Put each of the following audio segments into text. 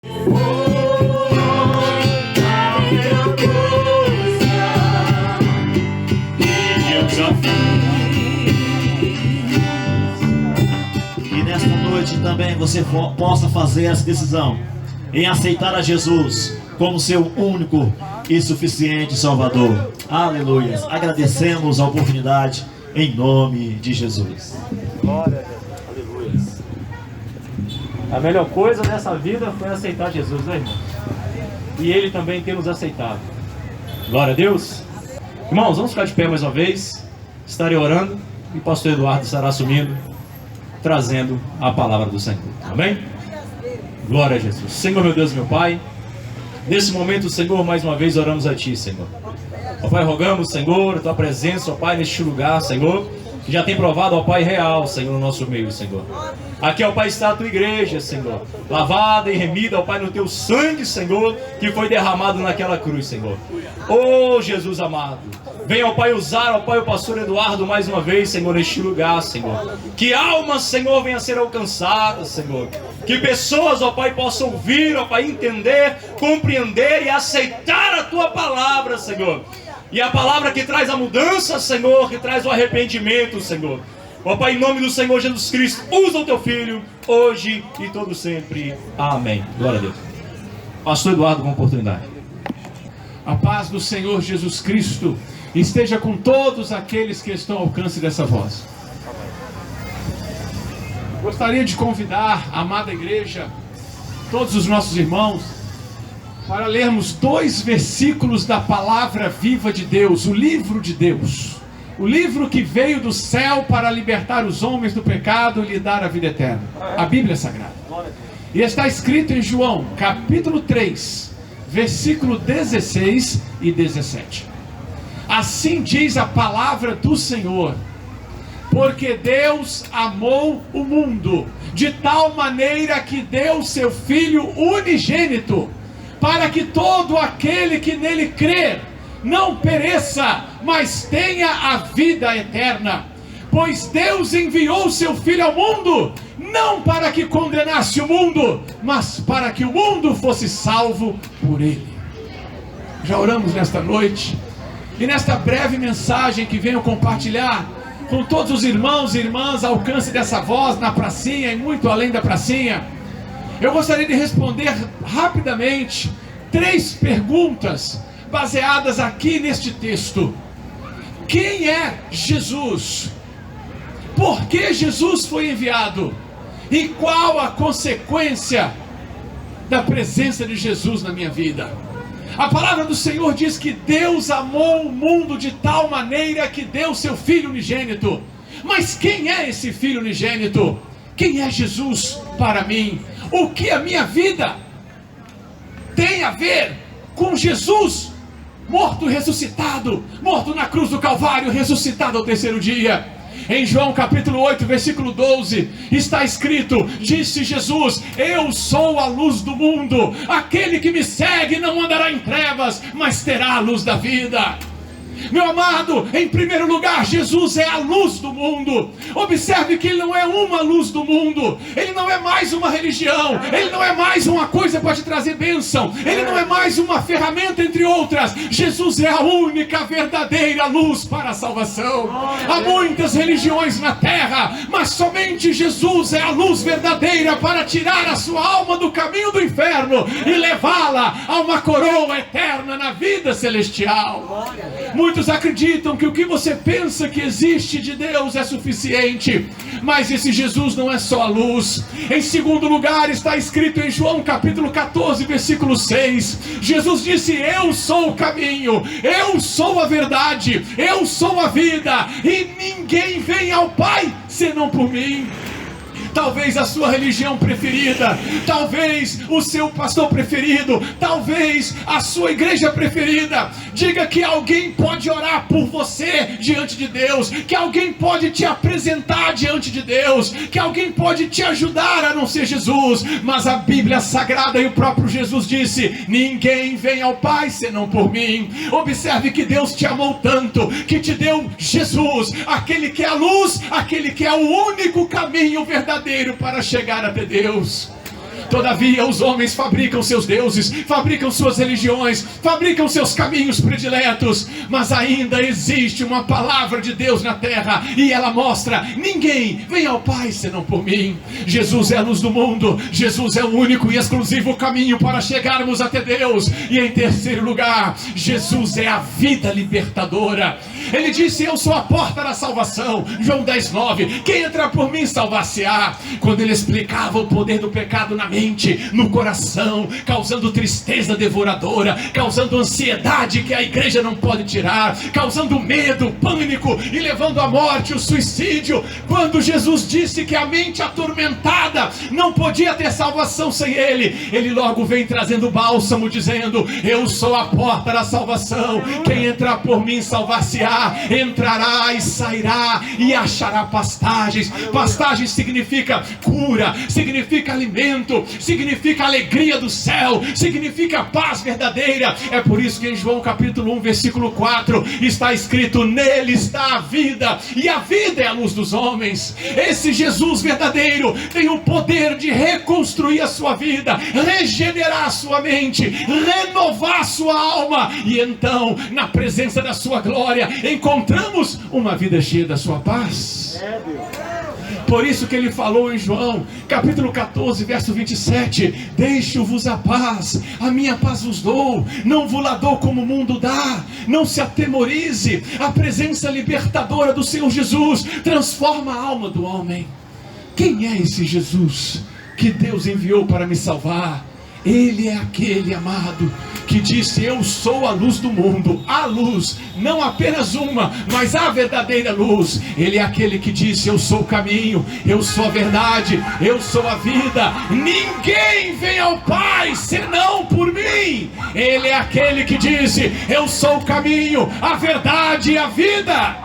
E nesta noite também você possa fazer essa decisão em aceitar a Jesus como seu único e suficiente Salvador. Aleluia. Agradecemos a oportunidade em nome de Jesus. Glória a Deus. Aleluia. A melhor coisa dessa vida foi aceitar Jesus, né, irmão? E Ele também tem nos aceitado. Glória a Deus. Irmãos, vamos ficar de pé mais uma vez. Estarei orando e o pastor Eduardo estará assumindo, trazendo a palavra do Senhor. Amém? Glória a Jesus. Senhor, meu Deus, meu Pai, nesse momento, Senhor, mais uma vez oramos a Ti, Senhor. Ó Pai, rogamos, Senhor, a Tua presença, ó Pai, neste lugar, Senhor, que já tem provado, ó Pai, real, Senhor, no nosso meio, Senhor. Aqui, ó Pai, está a Tua igreja, Senhor, lavada e remida, ó Pai, no Teu sangue, Senhor, que foi derramado naquela cruz, Senhor. Oh, Jesus amado, venha, ó Pai, usar, ó Pai, o pastor Eduardo mais uma vez, Senhor, neste lugar, Senhor. Que almas, Senhor, venham a ser alcançadas, Senhor. Que pessoas, ó Pai, possam ouvir, ó Pai, entender, compreender e aceitar a Tua palavra, Senhor. E a palavra que traz a mudança, Senhor, que traz o arrependimento, Senhor. Ó Pai, em nome do Senhor Jesus Cristo, usa o Teu Filho, hoje e todo sempre. Amém. Glória a Deus. Pastor Eduardo, com oportunidade. A paz do Senhor Jesus Cristo esteja com todos aqueles que estão ao alcance dessa voz. Gostaria de convidar a amada igreja, todos os nossos irmãos, para lermos 2 versículos da palavra viva de Deus, o livro de Deus, o livro que veio do céu para libertar os homens do pecado e lhe dar a vida eterna, a Bíblia Sagrada. E está escrito em João, capítulo 3, versículo 16 e 17. Assim diz a palavra do Senhor: porque Deus amou o mundo de tal maneira que deu seu Filho unigênito, para que todo aquele que nele crer não pereça, mas tenha a vida eterna. Pois Deus enviou seu Filho ao mundo, não para que condenasse o mundo, mas para que o mundo fosse salvo por ele. Já oramos nesta noite, e nesta breve mensagem que venho compartilhar com todos os irmãos e irmãs ao alcance dessa voz, na pracinha e muito além da pracinha, eu gostaria de responder rapidamente 3 perguntas baseadas aqui neste texto. Quem é Jesus? Por que Jesus foi enviado? E qual a consequência da presença de Jesus na minha vida? A palavra do Senhor diz que Deus amou o mundo de tal maneira que deu seu Filho unigênito. Mas quem é esse Filho unigênito? Quem é Jesus para mim? O que a minha vida tem a ver com Jesus morto e ressuscitado, morto na cruz do Calvário, ressuscitado ao 3º dia? Em João capítulo 8, versículo 12, está escrito, disse Jesus: eu sou a luz do mundo, aquele que me segue não andará em trevas, mas terá a luz da vida. Meu amado, em primeiro lugar, Jesus é a luz do mundo. Observe que Ele não é uma luz do mundo, Ele não é mais uma religião, Ele não é mais uma coisa para te trazer bênção, Ele não é mais uma ferramenta entre outras. Jesus é a única verdadeira luz para a salvação. Há muitas religiões na terra, mas somente Jesus é a luz verdadeira para tirar a sua alma do caminho do inferno e levá-la a uma coroa eterna na vida celestial. Muitos acreditam que o que você pensa que existe de Deus é suficiente, mas esse Jesus não é só a luz. Em segundo lugar, está escrito em João capítulo 14, versículo 6, Jesus disse: eu sou o caminho, eu sou a verdade, eu sou a vida, e ninguém vem ao Pai senão por mim. Talvez a sua religião preferida, talvez o seu pastor preferido, talvez a sua igreja preferida diga que alguém pode orar por você diante de Deus, que alguém pode te apresentar diante de Deus, que alguém pode te ajudar a não ser Jesus. Mas a Bíblia Sagrada e o próprio Jesus disse: ninguém vem ao Pai senão por mim. Observe que Deus te amou tanto que te deu Jesus, aquele que é a luz, aquele que é o único caminho verdadeiro para chegar até Deus. Todavia os homens fabricam seus deuses, fabricam suas religiões, fabricam seus caminhos prediletos, mas ainda existe uma palavra de Deus na terra, e ela mostra: ninguém vem ao Pai senão por mim. Jesus é a luz do mundo, Jesus é o único e exclusivo caminho para chegarmos até Deus. E em terceiro lugar, Jesus é a vida libertadora. Ele disse: eu sou a porta da salvação, João 10:9, quem entrar por mim salvar-se-á. Quando ele explicava o poder do pecado na mente, no coração, causando tristeza devoradora, causando ansiedade que a igreja não pode tirar, causando medo, pânico e levando à morte, o suicídio. Quando Jesus disse que a mente atormentada não podia ter salvação sem ele, ele logo vem trazendo bálsamo, dizendo: eu sou a porta da salvação, quem entrar por mim salvar-se-á, entrará e sairá e achará pastagens. Pastagens significa cura, significa alimento, significa alegria do céu, significa paz verdadeira. É por isso que em João capítulo 1 versículo 4 está escrito: nele está a vida, e a vida é a luz dos homens. Esse Jesus verdadeiro tem o poder de reconstruir a sua vida, regenerar a sua mente, renovar a sua alma, e então na presença da sua glória encontramos uma vida cheia da sua paz. Por isso que ele falou em João capítulo 14 verso 27: deixo-vos a paz, a minha paz vos dou, não vos lá dou como o mundo dá. Não se atemorize, a presença libertadora do Senhor Jesus transforma a alma do homem. Quem é esse Jesus que Deus enviou para me salvar? Ele é aquele, amado, que disse: eu sou a luz do mundo. A luz, não apenas uma, mas a verdadeira luz. Ele é aquele que disse: eu sou o caminho, eu sou a verdade, eu sou a vida, ninguém vem ao Pai senão por mim. Ele é aquele que disse: eu sou o caminho, a verdade e a vida.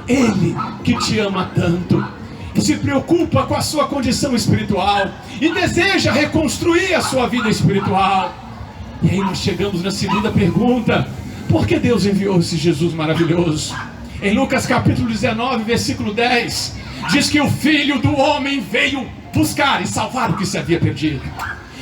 Ele que te ama tanto, que se preocupa com a sua condição espiritual e deseja reconstruir a sua vida espiritual. E aí nós chegamos na segunda pergunta: por que Deus enviou esse Jesus maravilhoso? Em Lucas capítulo 19 versículo 10 diz que o Filho do Homem veio buscar e salvar o que se havia perdido.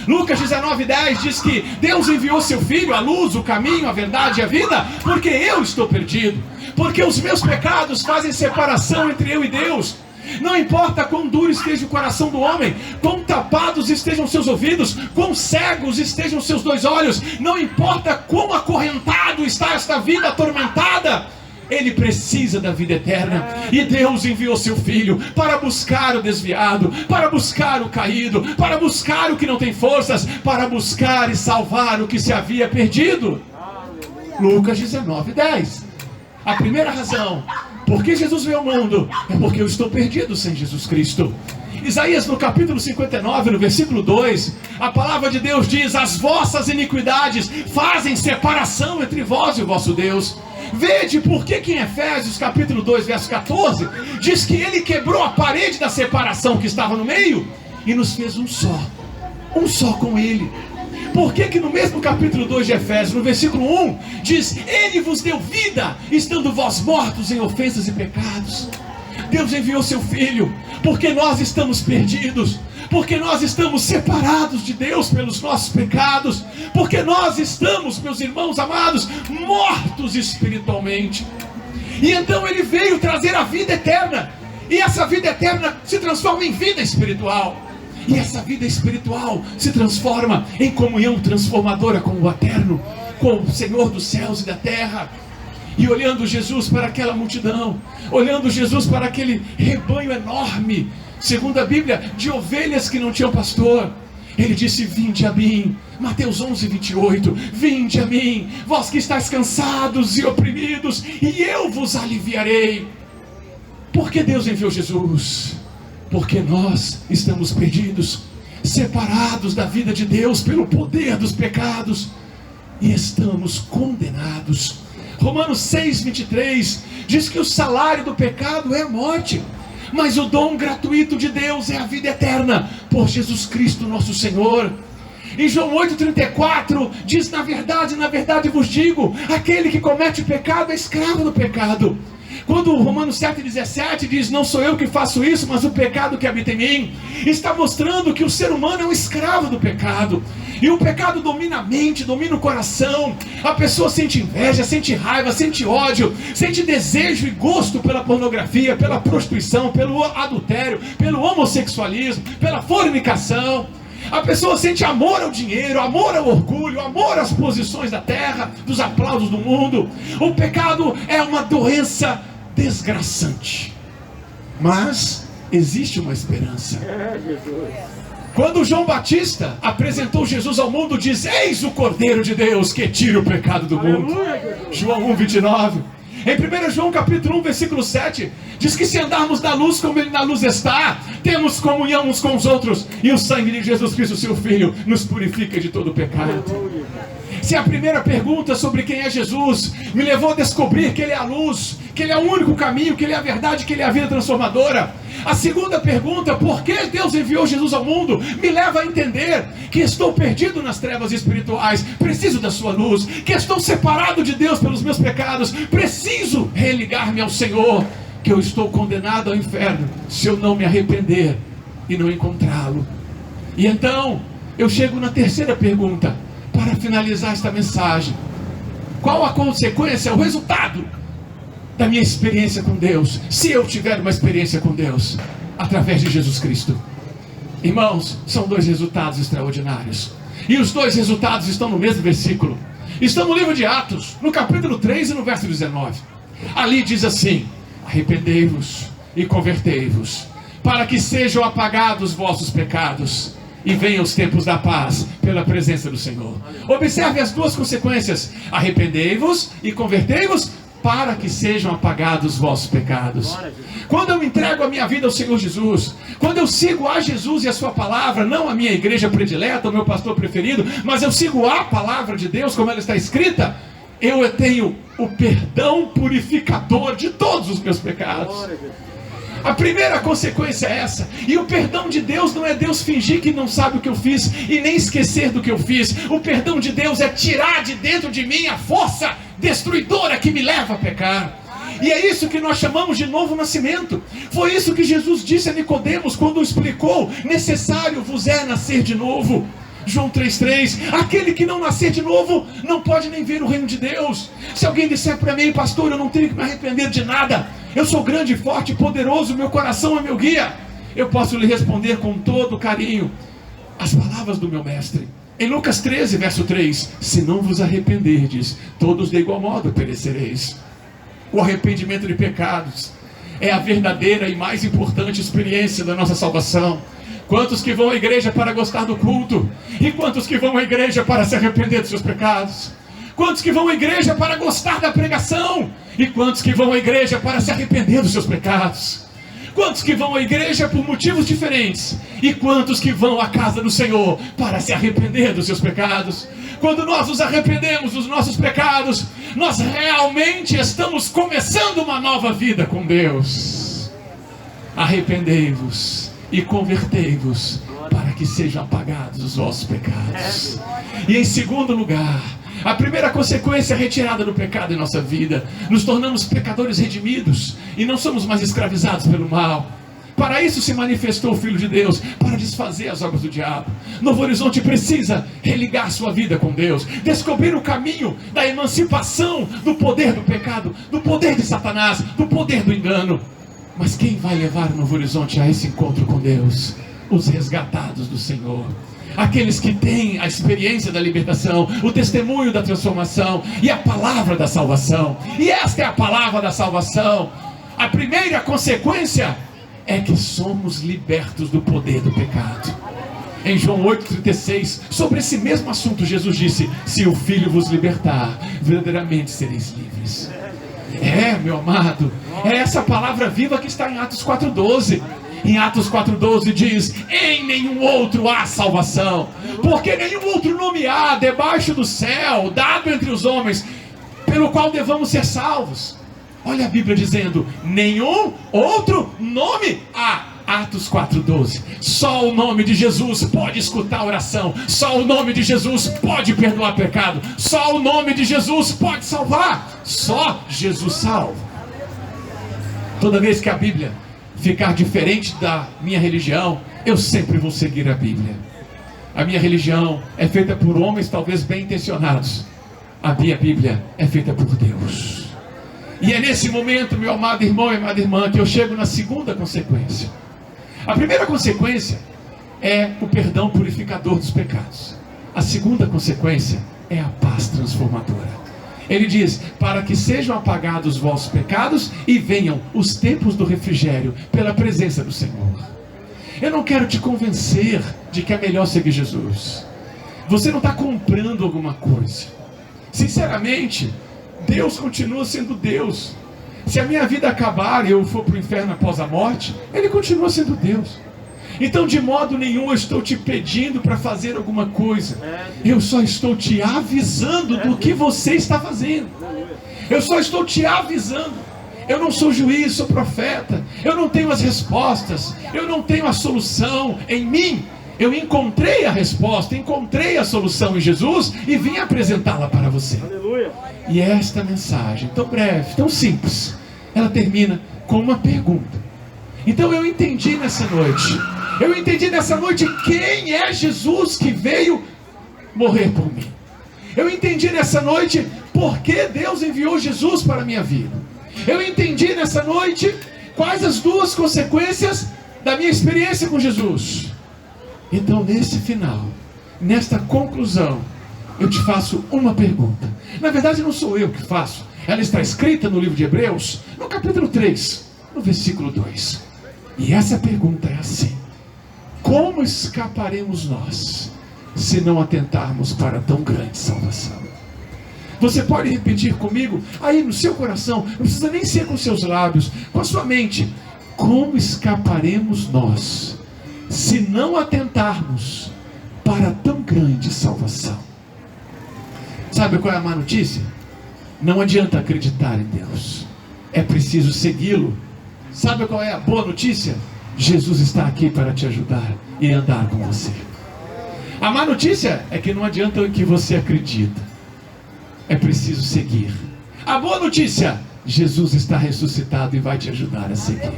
Lucas 19:10 diz que Deus enviou seu Filho, a luz, o caminho, a verdade e a vida, porque eu estou perdido, porque os meus pecados fazem separação entre eu e Deus. Não importa quão duro esteja o coração do homem, quão tapados estejam seus ouvidos, quão cegos estejam seus dois olhos, não importa quão acorrentado está esta vida atormentada, ele precisa da vida eterna. E Deus enviou seu Filho para buscar o desviado, para buscar o caído, para buscar o que não tem forças, para buscar e salvar o que se havia perdido. Lucas 19:10. A primeira razão porque Jesus veio ao mundo é porque eu estou perdido sem Jesus Cristo. Isaías no capítulo 59, no versículo 2, a palavra de Deus diz: as vossas iniquidades fazem separação entre vós e o vosso Deus. Vede porque que em Efésios capítulo 2 verso 14 diz que ele quebrou a parede da separação que estava no meio e nos fez um só com ele. Por que que no mesmo capítulo 2 de Efésios, no versículo 1, diz: ele vos deu vida, estando vós mortos em ofensas e pecados? Deus enviou seu Filho porque nós estamos perdidos, porque nós estamos separados de Deus pelos nossos pecados, porque nós estamos, meus irmãos amados, mortos espiritualmente. E então ele veio trazer a vida eterna, e essa vida eterna se transforma em vida espiritual. E essa vida espiritual se transforma em comunhão transformadora com o eterno, com o Senhor dos céus e da terra. E olhando Jesus para aquela multidão, olhando Jesus para aquele rebanho enorme, segundo a Bíblia, de ovelhas que não tinham pastor, ele disse: vinde a mim. Mateus 11:28, vinde a mim, vós que estáis cansados e oprimidos, e eu vos aliviarei. Por que Deus enviou Jesus? Porque nós estamos perdidos, separados da vida de Deus pelo poder dos pecados, e estamos condenados. Romanos 6:23 diz que o salário do pecado é a morte, mas o dom gratuito de Deus é a vida eterna por Jesus Cristo nosso Senhor. Em João 8:34 diz: na verdade vos digo, aquele que comete pecado é escravo do pecado. Quando Romanos 7,17 diz: não sou eu que faço isso, mas o pecado que habita em mim, está mostrando que o ser humano é um escravo do pecado. E o pecado domina a mente, domina o coração. A pessoa sente inveja, sente raiva, sente ódio, sente desejo e gosto pela pornografia, pela prostituição, pelo adultério, pelo homossexualismo, pela fornicação. A pessoa sente amor ao dinheiro, amor ao orgulho, amor às posições da terra, dos aplausos do mundo. O pecado é uma doença desgraçante, mas existe uma esperança. Quando João Batista apresentou Jesus ao mundo, diz: eis o Cordeiro de Deus que tira o pecado do mundo. João 1,29. Em 1 João capítulo 1, versículo 7, diz que se andarmos na luz como Ele na luz está, temos comunhão uns com os outros, e o sangue de Jesus Cristo, seu Filho, nos purifica de todo o pecado. Se a primeira pergunta sobre quem é Jesus me levou a descobrir que Ele é a luz, que Ele é o único caminho, que Ele é a verdade, que Ele é a vida transformadora, a segunda pergunta, por que Deus enviou Jesus ao mundo, me leva a entender que estou perdido nas trevas espirituais, preciso da sua luz, que estou separado de Deus pelos meus pecados, preciso religar-me ao Senhor, que eu estou condenado ao inferno se eu não me arrepender e não encontrá-lo. E então eu chego na terceira pergunta, para finalizar esta mensagem: qual a consequência, o resultado da minha experiência com Deus, se eu tiver uma experiência com Deus através de Jesus Cristo? Irmãos, são dois resultados extraordinários, e os dois resultados estão no mesmo versículo. Estão no livro de Atos, no capítulo 3 e no verso 19. Ali diz assim: arrependei-vos e convertei-vos, para que sejam apagados vossos pecados, e venham os tempos da paz pela presença do Senhor. Observe as duas consequências: arrependei-vos e convertei-vos, para que sejam apagados os vossos pecados. Quando eu entrego a minha vida ao Senhor Jesus, quando eu sigo a Jesus e a sua palavra, não a minha igreja predileta, o meu pastor preferido, mas eu sigo a palavra de Deus como ela está escrita, eu tenho o perdão purificador de todos os meus pecados. A primeira consequência é essa. E o perdão de Deus não é Deus fingir que não sabe o que eu fiz e nem esquecer do que eu fiz. O perdão de Deus é tirar de dentro de mim a força destruidora que me leva a pecar. E é isso que nós chamamos de novo nascimento. Foi isso que Jesus disse a Nicodemos quando explicou: necessário vos é nascer de novo. João 3,3, aquele que não nascer de novo não pode nem ver o reino de Deus. Se alguém disser para mim: pastor, eu não tenho que me arrepender de nada, eu sou grande, forte, poderoso, meu coração é meu guia, eu posso lhe responder com todo carinho as palavras do meu mestre. Em Lucas 13, verso 3, se não vos arrependerdes, todos de igual modo perecereis. O arrependimento de pecados é a verdadeira e mais importante experiência da nossa salvação. Quantos que vão à igreja para gostar do culto? E quantos que vão à igreja para se arrepender dos seus pecados? Quantos que vão à igreja para gostar da pregação? E quantos que vão à igreja para se arrepender dos seus pecados? Quantos que vão à igreja por motivos diferentes? E quantos que vão à casa do Senhor para se arrepender dos seus pecados? Quando nós nos arrependemos dos nossos pecados, nós realmente estamos começando uma nova vida com Deus. Arrependei-vos e convertei-vos, para que sejam apagados os vossos pecados. E em segundo lugar, a primeira consequência é a retirada do pecado em nossa vida. Nos tornamos pecadores redimidos e não somos mais escravizados pelo mal. Para isso se manifestou o Filho de Deus, para desfazer as obras do diabo. Novo Horizonte precisa religar sua vida com Deus, descobrir o caminho da emancipação do poder do pecado, do poder de Satanás, do poder do engano. Mas quem vai levar o Novo Horizonte a esse encontro com Deus? Os resgatados do Senhor, aqueles que têm a experiência da libertação, o testemunho da transformação e a palavra da salvação. E esta é a palavra da salvação. A primeira consequência é que somos libertos do poder do pecado. Em João 8,36, sobre esse mesmo assunto, Jesus disse: se o Filho vos libertar, verdadeiramente sereis livres. Meu amado, é essa palavra viva que está em Atos 4,12. Em Atos 4,12 diz: em nenhum outro há salvação, porque nenhum outro nome há debaixo do céu, dado entre os homens, pelo qual devamos ser salvos. Olha a Bíblia dizendo: nenhum outro nome há. Atos 4,12. Só o nome de Jesus pode escutar a oração. Só o nome de Jesus pode perdoar pecado. Só o nome de Jesus pode salvar. Só Jesus salva. Toda vez que a Bíblia ficar diferente da minha religião, eu sempre vou seguir a Bíblia. A minha religião é feita por homens talvez bem intencionados. A minha Bíblia é feita por Deus. E é nesse momento, meu amado irmão e amada irmã, que eu chego na segunda consequência. A primeira consequência é o perdão purificador dos pecados. A segunda consequência é a paz transformadora. Ele diz: para que sejam apagados os vossos pecados e venham os tempos do refrigério pela presença do Senhor. Eu não quero te convencer de que é melhor seguir Jesus. Você não está comprando alguma coisa. Sinceramente, Deus continua sendo Deus. Se a minha vida acabar e eu for para o inferno após a morte, Ele continua sendo Deus. Então, de modo nenhum eu estou te pedindo para fazer alguma coisa. Eu só estou te avisando do que você está fazendo. Eu só estou te avisando. Eu não sou juiz, sou profeta. Eu não tenho as respostas. Eu não tenho a solução em mim. Eu encontrei a resposta, encontrei a solução em Jesus e vim apresentá-la para você. Aleluia. E esta mensagem, tão breve, tão simples, ela termina com uma pergunta. Então eu entendi nessa noite quem é Jesus que veio morrer por mim. Eu entendi nessa noite por que Deus enviou Jesus para a minha vida. Eu entendi nessa noite quais as duas consequências da minha experiência com Jesus. Então, nesse final, nesta conclusão, eu te faço uma pergunta. Na verdade, não sou eu que faço. Ela está escrita no livro de Hebreus, no capítulo 3, no versículo 2. E essa pergunta é assim: como escaparemos nós, se não atentarmos para tão grande salvação? Você pode repetir comigo, aí no seu coração, não precisa nem ser com seus lábios, com a sua mente. Como escaparemos nós, se não atentarmos para tão grande salvação? Sabe qual é a má notícia? Não adianta acreditar em Deus, é preciso segui-lo. Sabe qual é a boa notícia? Jesus está aqui para te ajudar e andar com você. A má notícia é que não adianta que você acredita, é preciso seguir. A boa notícia: Jesus está ressuscitado e vai te ajudar a seguir.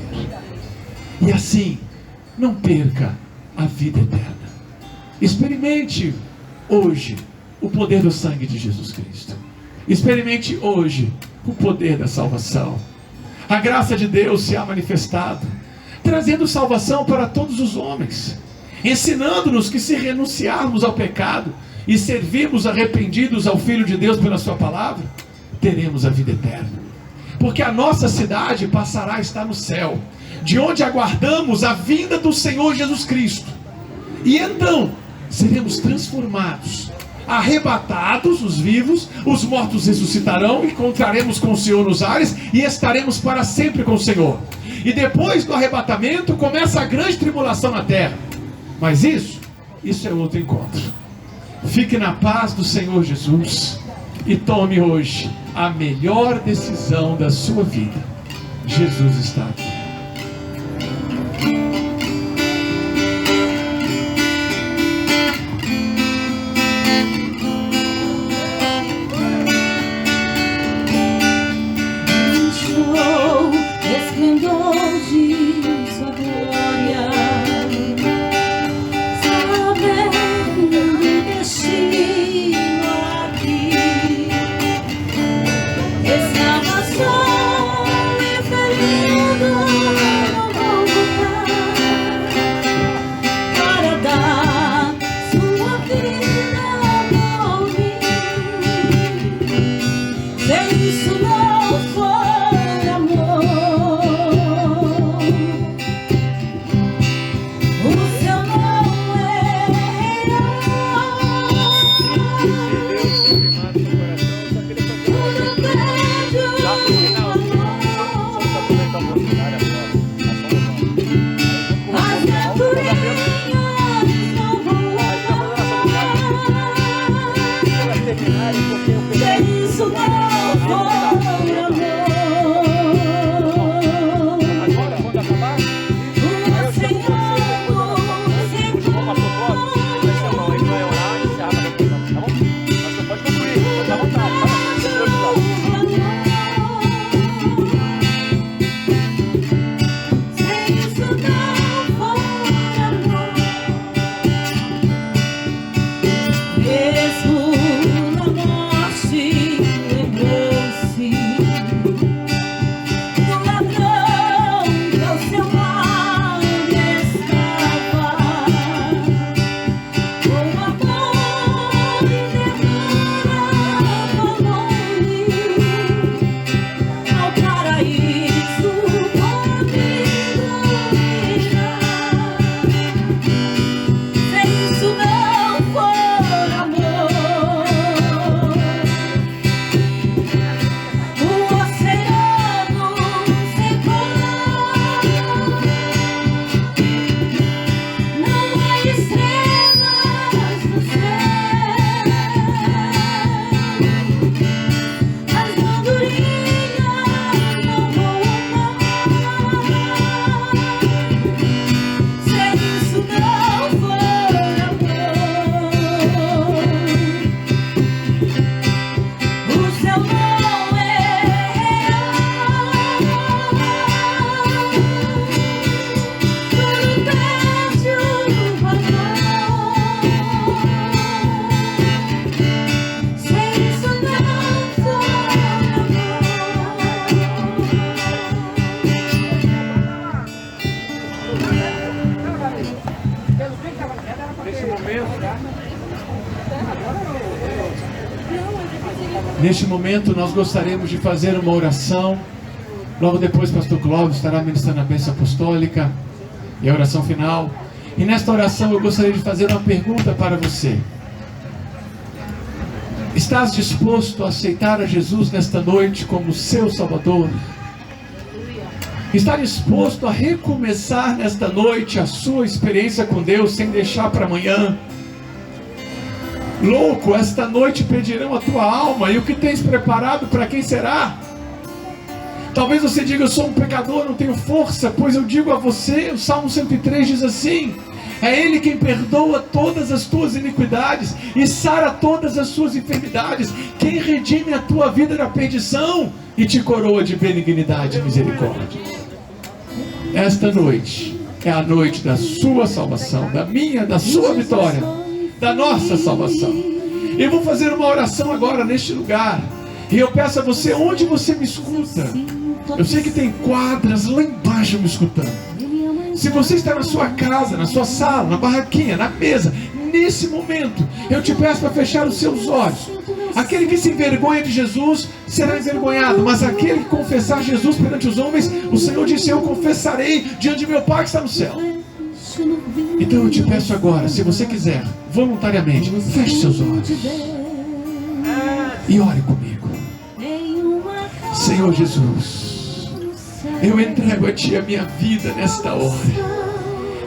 E assim, não perca a vida eterna. Experimente hoje o poder do sangue de Jesus Cristo. Experimente hoje o poder da salvação. A graça de Deus se há manifestado, trazendo salvação para todos os homens, ensinando-nos que se renunciarmos ao pecado e servirmos arrependidos ao Filho de Deus pela sua palavra, teremos a vida eterna. Porque a nossa cidade passará a estar no céu, de onde aguardamos a vinda do Senhor Jesus Cristo. E então seremos transformados, arrebatados os vivos, os mortos ressuscitarão, encontraremos com o Senhor nos ares e estaremos para sempre com o Senhor. E depois do arrebatamento começa a grande tribulação na terra. Mas isso é outro encontro. Fique na paz do Senhor Jesus e tome hoje a melhor decisão da sua vida. Jesus está aqui. Neste momento nós gostaríamos de fazer uma oração. Logo depois o pastor Clóvis estará ministrando a bênção apostólica e a oração final. E nesta oração eu gostaria de fazer uma pergunta para você. Estás disposto a aceitar a Jesus nesta noite como seu Salvador? Está disposto a recomeçar nesta noite a sua experiência com Deus sem deixar para amanhã? Louco, esta noite pedirão a tua alma, e o que tens preparado para quem será? Talvez você diga: eu sou um pecador, não tenho força. Pois eu digo a você, o Salmo 103 diz assim: é Ele quem perdoa todas as tuas iniquidades e sara todas as suas enfermidades, quem redime a tua vida da perdição e te coroa de benignidade e misericórdia. Esta noite é a noite da sua salvação, da minha, da sua vitória, da nossa salvação. Eu vou fazer uma oração agora neste lugar, e eu peço a você, onde você me escuta, eu sei que tem quadras lá embaixo me escutando. Se você está na sua casa, na sua sala, na barraquinha, na mesa, nesse momento, eu te peço para fechar os seus olhos. Aquele que se envergonha de Jesus será envergonhado, mas aquele que confessar Jesus perante os homens, o Senhor disse: eu confessarei diante de meu Pai que está no céu. Então eu te peço agora, se você quiser, voluntariamente, feche seus olhos e ore comigo. Senhor Jesus, eu entrego a Ti a minha vida nesta hora.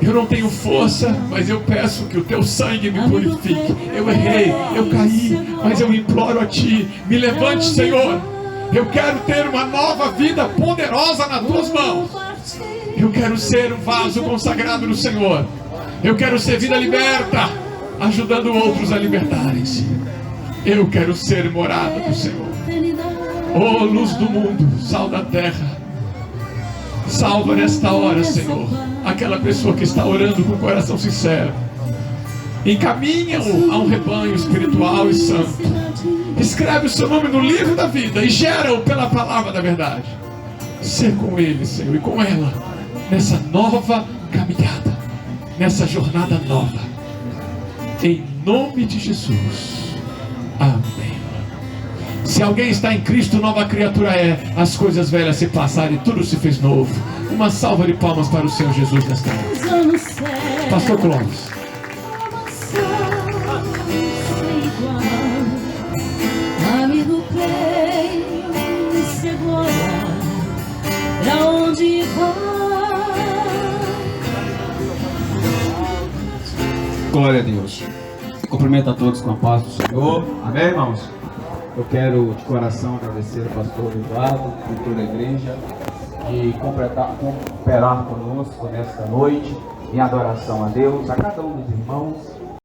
Eu não tenho força, mas eu peço que o Teu sangue me purifique. Eu errei, eu caí, mas eu imploro a Ti, me levante, Senhor. Eu quero ter uma nova vida poderosa nas Tuas mãos. Eu quero ser um vaso consagrado no Senhor. Eu quero ser vida liberta, ajudando outros a libertarem-se. Eu quero ser morada do Senhor. Oh, luz do mundo, sal da terra, salva nesta hora, Senhor, aquela pessoa que está orando com o coração sincero. Encaminha-o a um rebanho espiritual e santo. Escreve o seu nome no livro da vida e gera-o pela palavra da verdade. Ser com ele, Senhor, e com ela, nessa nova caminhada, nessa jornada nova. Em nome de Jesus. Amém. Se alguém está em Cristo, nova criatura é. As coisas velhas se passaram e tudo se fez novo. Uma salva de palmas para o Senhor Jesus nesta noite. Pastor Clóvis. Amigo, pense agora pra onde vai. Glória a Deus. Cumprimento a todos com a paz do Senhor. Amém, irmãos? Eu quero de coração agradecer ao pastor Eduardo e toda a igreja de cooperar conosco nesta noite em adoração a Deus, a cada um dos irmãos